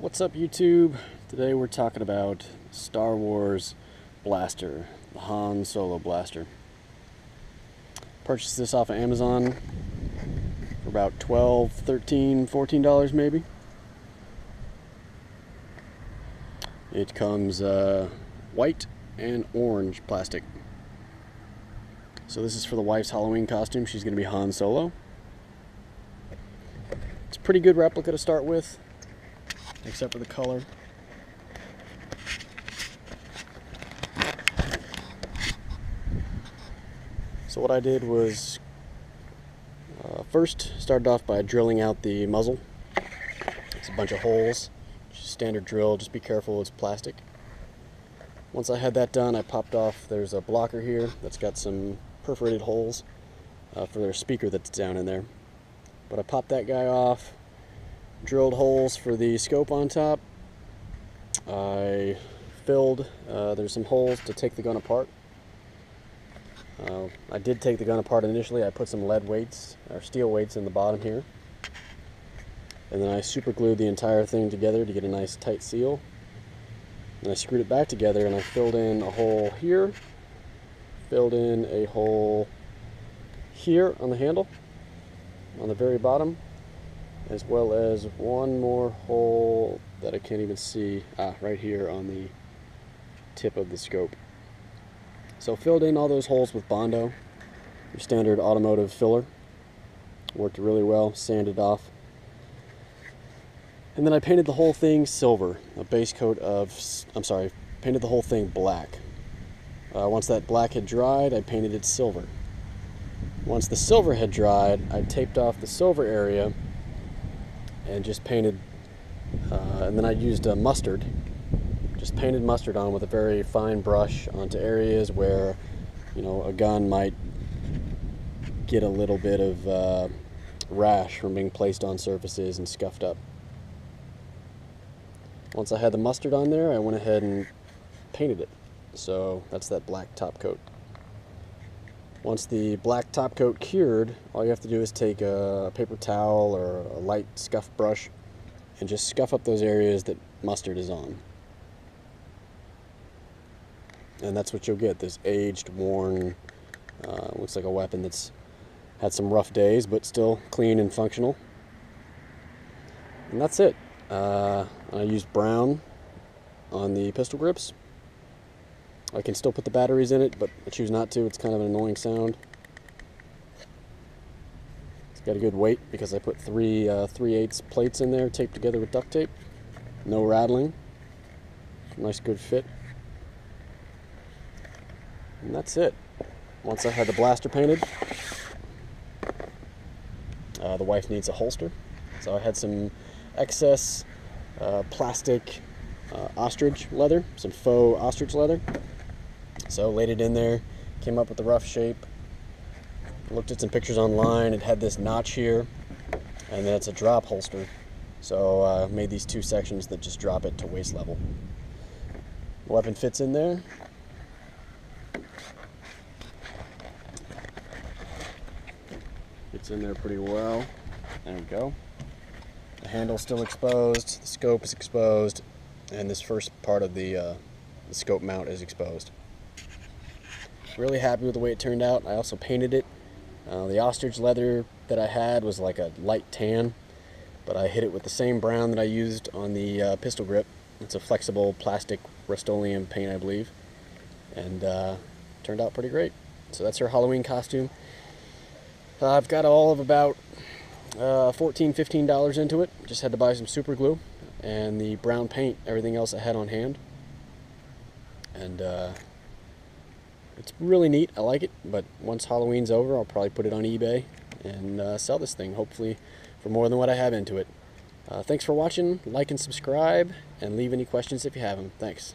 What's up, YouTube? Today we're talking about Star Wars blaster, the Han Solo blaster. Purchased this off of Amazon for about $12, $13, $14 maybe. It comes white and orange plastic. So this is for the wife's Halloween costume. She's going to be Han Solo. It's a pretty good replica to start with, except for the color. So what I did was first started off by drilling out the muzzle. It's a bunch of holes, just standard drill, just be careful, it's plastic. Once I had that done, I popped off, there's a blocker here that's got some perforated holes for their speaker that's down in there. But I popped that guy off, drilled holes for the scope on top. I filled, there's some holes to take the gun apart. I did take the gun apart initially. I put some lead weights, or steel weights in the bottom here. And then I super glued the entire thing together to get a nice tight seal. And I screwed it back together and I filled in a hole here, filled in a hole here on the handle, on the very bottom, as well as one more hole that I can't even see, right here on the tip of the scope. So filled in all those holes with Bondo, your standard automotive filler. Worked really well, sanded off. And then I painted the whole thing silver, a base coat of, painted the whole thing black. Once that black had dried, I painted it silver. Once the silver had dried, I taped off the silver area and just painted, and then I used mustard. Just painted mustard on with a very fine brush onto areas where, you know, a gun might get a little bit of rash from being placed on surfaces and scuffed up. Once I had the mustard on there, I went ahead and painted it. So that's that black top coat. Once the black top coat cured, all you have to do is take a paper towel or a light scuff brush and just scuff up those areas that mustard is on. And that's what you'll get, this aged, worn, looks like a weapon that's had some rough days, but still clean and functional. And that's it. I used brown on the pistol grips. I can still put the batteries in it, but I choose not to. It's kind of an annoying sound. It's got a good weight because I put three 3/8 plates in there, taped together with duct tape. No rattling. Nice, good fit. And that's it. Once I had the blaster painted, the wife needs a holster. So I had some excess plastic ostrich leather, some faux ostrich leather. So laid it in there, came up with the rough shape. Looked at some pictures online. It had this notch here, and then it's a drop holster. So I made these two sections that just drop it to waist level. The weapon fits in there. Fits in there pretty well. There we go. The handle's still exposed, the scope is exposed, and this first part of the scope mount is exposed. Really happy with the way it turned out. I also painted it. The ostrich leather that I had was like a light tan, but I hit it with the same brown that I used on the pistol grip. It's a flexible plastic Rust-Oleum paint, I believe, and turned out pretty great. So that's her Halloween costume. I've got all of about $14, $15 into it. Just had to buy some super glue and the brown paint, everything else I had on hand. And it's really neat, I like it, but once Halloween's over, I'll probably put it on eBay and sell this thing, hopefully for more than what I have into it. Thanks for watching, like and subscribe, and leave any questions if you have them. Thanks.